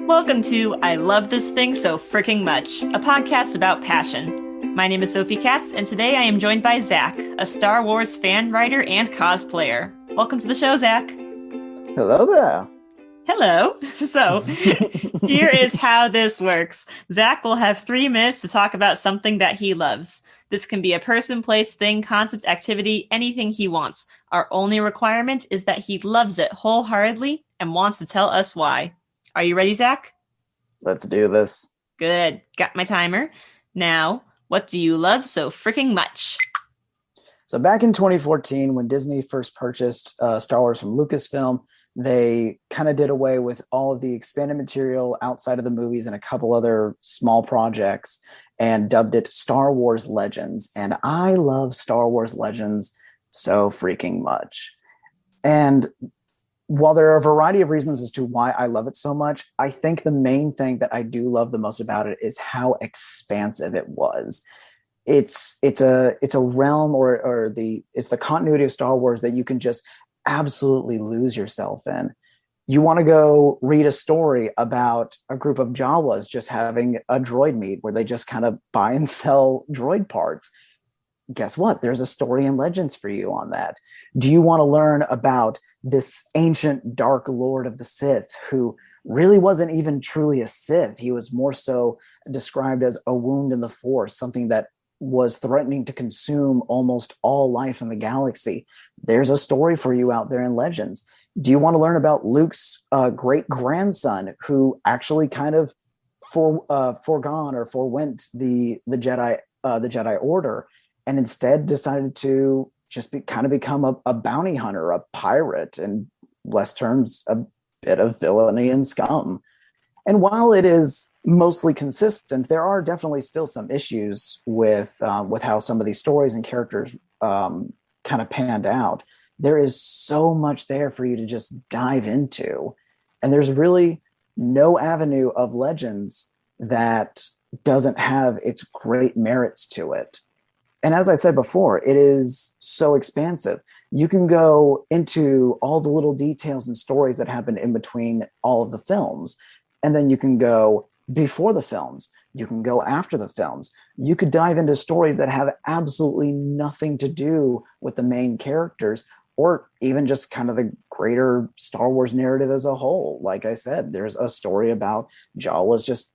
Welcome to I Love This Thing So Fricking Much, a podcast about passion. My name is Sophie Katz, and today I am joined by Zach, a Star Wars fan, writer, and cosplayer. Welcome to the show, Zach. Hello there. Hello. So, here is how this works. Zach will have 3 minutes to talk about something that he loves. This can be a person, place, thing, concept, activity, anything he wants. Our only requirement is that he loves it wholeheartedly and wants to tell us why. Are you ready, Zach? Let's do this. Good. Got my timer. Now, what do you love so freaking much? So back in 2014, when Disney first purchased Star Wars from Lucasfilm, they kind of did away with all of the expanded material outside of the movies and a couple other small projects and dubbed it Star Wars Legends. And I love Star Wars Legends so freaking much. And while there are a variety of reasons as to why I love it so much, I think the main thing that I do love the most about it is how expansive it was. It's a realm or it's the continuity of Star Wars that you can just absolutely lose yourself in. You want to go read a story about a group of Jawas just having a droid meet where they just kind of buy and sell droid parts. Guess what? There's a story in Legends for you on that. Do you want to learn about this ancient dark lord of the Sith who really wasn't even truly a Sith? He was more so described as a wound in the Force, something that was threatening to consume almost all life in the galaxy. There's a story for you out there in Legends. Do you want to learn about Luke's great grandson who actually kind of forgone or forwent the Jedi Order and instead decided to just become a bounty hunter, a pirate, and less terms, a bit of villainy and scum. And while it is mostly consistent, there are definitely still some issues with how some of these stories and characters kind of panned out. There is so much there for you to just dive into. And there's really no avenue of Legends that doesn't have its great merits to it. And as I said before, it is so expansive. You can go into all the little details and stories that happen in between all of the films. And then you can go before the films. You can go after the films. You could dive into stories that have absolutely nothing to do with the main characters or even just kind of the greater Star Wars narrative as a whole. Like I said, there's a story about Jawas just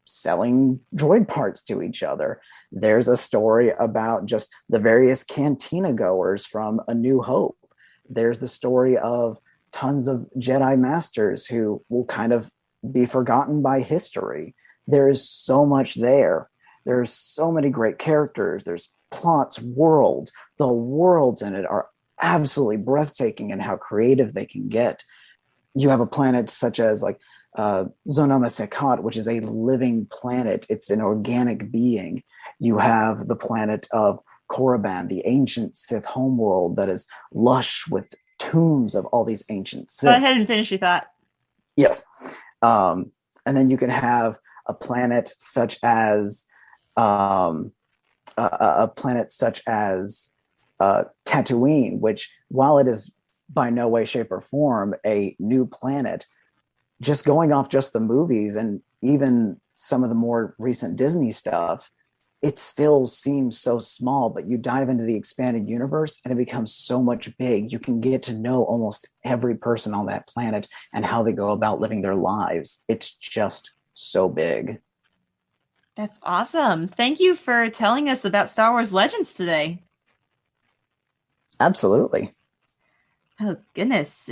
selling droid parts to each other. There's a story about just the various cantina goers from A New Hope. There's the story of tons of Jedi masters who will kind of be forgotten by history. There is so much there. There's so many great characters. There's plots, worlds. The worlds in it are absolutely breathtaking in how creative they can get. You have a planet such as like Zonoma Sekat, which is a living planet. It's an organic being. You have the planet of Korriban, the ancient Sith homeworld that is lush with tombs of all these ancient Sith. Go ahead and finish your thought. Yes. And then you can have a planet such as Tatooine, which, while it is by no way, shape, or form a new planet, just going off just the movies and even some of the more recent Disney stuff, it still seems so small, but you dive into the expanded universe and it becomes so much big. You can get to know almost every person on that planet and how they go about living their lives. It's just so big. That's awesome. Thank you for telling us about Star Wars Legends today. Absolutely. Oh, goodness.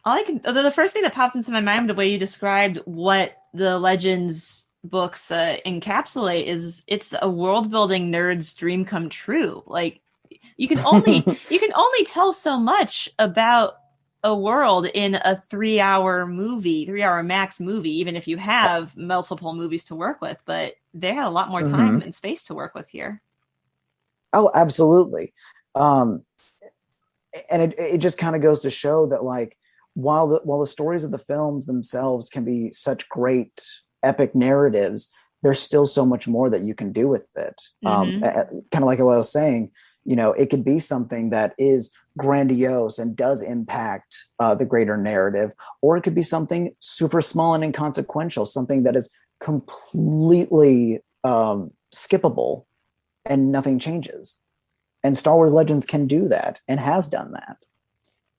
The first thing that popped into my mind, the way you described what the Legends books encapsulate, is it's a world building nerd's dream come true. Like you can only tell so much about a world in a 3-hour max movie, even if you have multiple movies to work with. But they had a lot more time and space to work with here. Oh, absolutely. And it just kind of goes to show that, like, while the stories of the films themselves can be such great epic narratives, there's still so much more that you can do with it. Kind of like what I was saying, It could be something that is grandiose and does impact the greater narrative, or it could be something super small and inconsequential, something that is completely skippable and nothing changes. And Star Wars Legends can do that and has done that.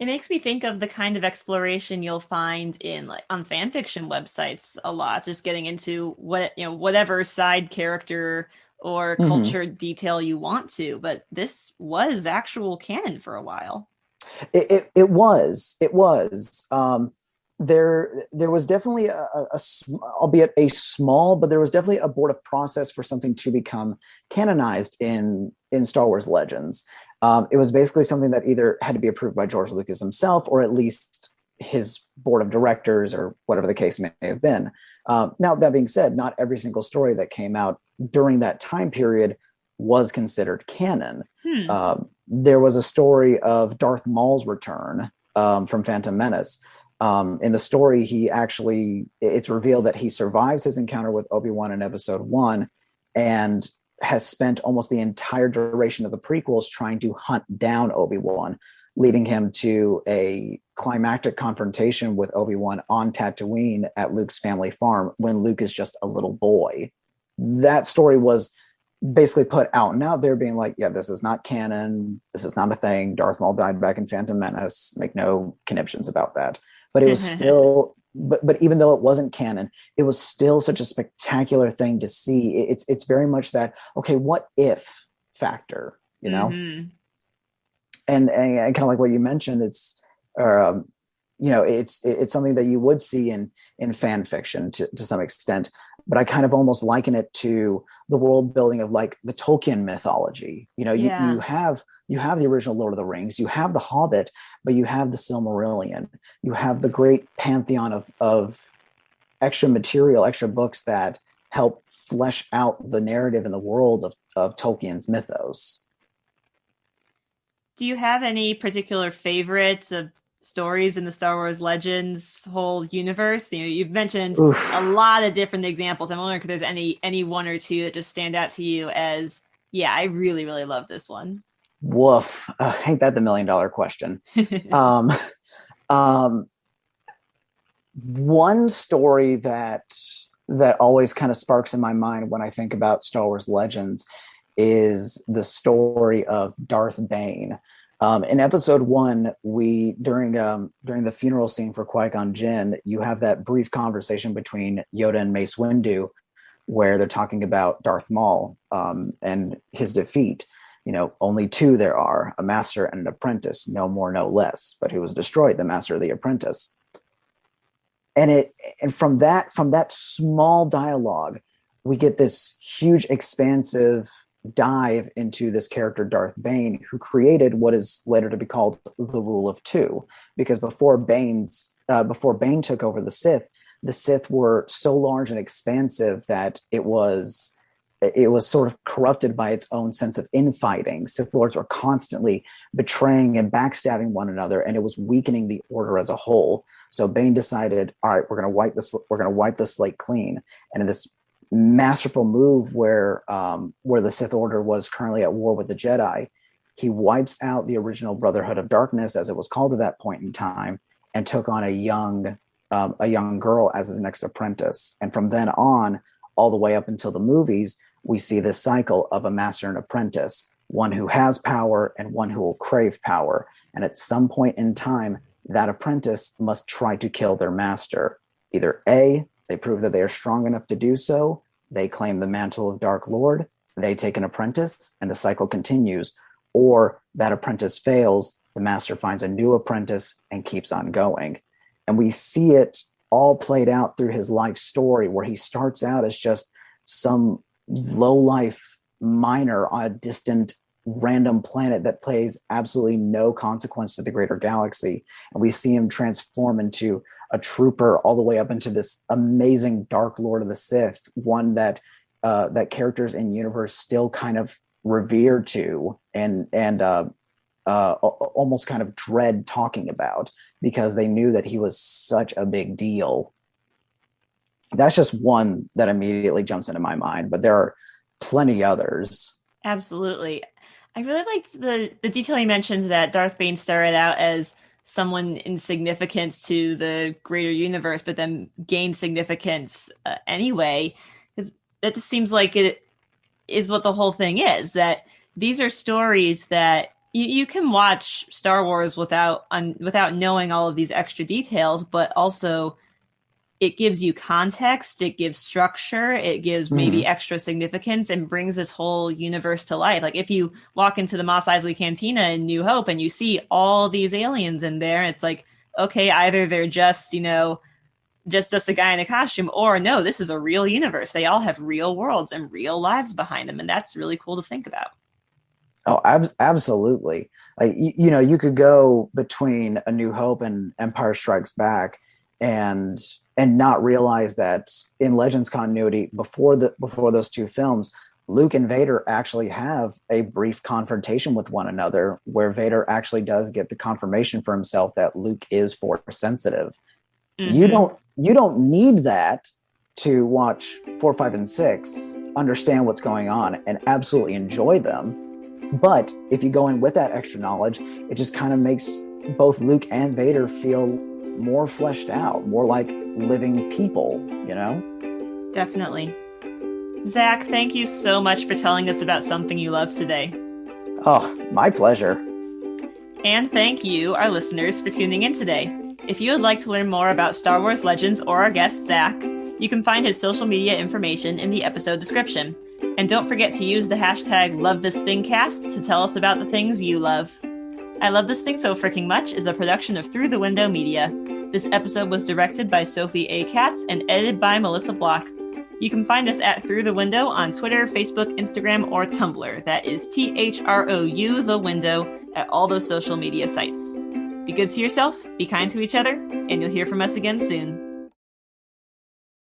It makes me think of the kind of exploration you'll find in like on fan fiction websites a lot, just getting into whatever side character or Mm-hmm. culture detail you want to, but this was actual canon for a while. It was. There was definitely albeit a small, but there was definitely a abortive process for something to become canonized in Star Wars Legends. It was basically something that either had to be approved by George Lucas himself, or at least his board of directors, or whatever the case may have been. Now, that being said, not every single story that came out during that time period was considered canon. Hmm. There was a story of Darth Maul's return from Phantom Menace. In the story, it's revealed that he survives his encounter with Obi-Wan in episode 1 and has spent almost the entire duration of the prequels trying to hunt down Obi-Wan, leading him to a climactic confrontation with Obi-Wan on Tatooine at Luke's family farm when Luke is just a little boy. That story was basically put out and out there being like, yeah, this is not canon. This is not a thing. Darth Maul died back in Phantom Menace. Make no conniptions about that. But it was still, but even though it wasn't canon, it was still such a spectacular thing to see. It's very much that, okay, what if factor, Mm-hmm. and kind of like what you mentioned, um, it's something that you would see in fan fiction to some extent, but I kind of almost liken it to the world building of like the Tolkien mythology. Yeah. You have the original Lord of the Rings, you have the Hobbit, but you have the Silmarillion, you have the great pantheon of extra material, extra books that help flesh out the narrative and the world of Tolkien's mythos. Do you have any particular favorites of stories in the Star Wars Legends whole universe? You've mentioned a Oof. lot of different examples. I'm wondering if there's any one or two that just stand out to you as, yeah, I really, really love this one. Woof. Ain't that the $1 million question? Um, um, One story that always kind of sparks in my mind when I think about Star Wars Legends is the story of Darth Bane. In episode 1, we during the funeral scene for Qui-Gon Jinn, you have that brief conversation between Yoda and Mace Windu, where they're talking about Darth Maul and his defeat. Only two there are: a master and an apprentice, no more, no less. But who was destroyed? The master or the apprentice? And from that small dialogue, we get this huge expansive dive into this character Darth Bane, who created what is later to be called the Rule of Two. Because before Bane took over the Sith were so large and expansive that it was sort of corrupted by its own sense of infighting. Sith Lords were constantly betraying and backstabbing one another, and it was weakening the order as a whole. So Bane decided, all right, we're going to wipe the slate clean. And in this masterful move where the Sith Order was currently at war with the Jedi, he wipes out the original Brotherhood of Darkness, as it was called at that point in time, and took on a young girl as his next apprentice. And from then on, all the way up until the movies, we see this cycle of a master and apprentice, one who has power and one who will crave power. And at some point in time, that apprentice must try to kill their master. Either A, they prove that they are strong enough to do so, they claim the mantle of Dark Lord, they take an apprentice, and the cycle continues. Or that apprentice fails, the master finds a new apprentice and keeps on going. And we see it all played out through his life story, where he starts out as just some low-life miner on a distant random planet that plays absolutely no consequence to the greater galaxy. And we see him transform into a trooper all the way up into this amazing Dark Lord of the Sith, one that characters in universe still kind of revere to and almost kind of dread talking about, because they knew that he was such a big deal. That's just one that immediately jumps into my mind, but there are plenty others. Absolutely. I really liked the detail you mentioned that Darth Bane started out as someone insignificant to the greater universe, but then gained significance anyway. Because that just seems like it is what the whole thing is. That these are stories that you can watch Star Wars without knowing all of these extra details, but also it gives you context, it gives structure, it gives maybe extra significance and brings this whole universe to life. Like if you walk into the Mos Eisley Cantina in New Hope and you see all these aliens in there, it's like, okay, either they're just, just a guy in a costume, or no, this is a real universe. They all have real worlds and real lives behind them. And that's really cool to think about. Oh, absolutely. Like, you could go between A New Hope and Empire Strikes Back and not realize that in Legends continuity before those two films, Luke and Vader actually have a brief confrontation with one another where Vader actually does get the confirmation for himself that Luke is force sensitive. You don't need that to watch 4, 5, and 6, understand what's going on and absolutely enjoy them. But if you go in with that extra knowledge, it just kind of makes both Luke and Vader feel more fleshed out, more like living people, Definitely. Zach, thank you so much for telling us about something you love today. Oh, my pleasure. And thank you, our listeners, for tuning in today. If you would like to learn more about Star Wars Legends or our guest, Zach, you can find his social media information in the episode description. And don't forget to use the hashtag #LoveThisThingCast to tell us about the things you love. I Love This Thing So Fricking Much is a production of Through the Window Media. This episode was directed by Sophie A. Katz and edited by Melissa Block. You can find us at Through the Window on Twitter, Facebook, Instagram, or Tumblr. That is THROU, the window, at all those social media sites. Be good to yourself, be kind to each other, and you'll hear from us again soon.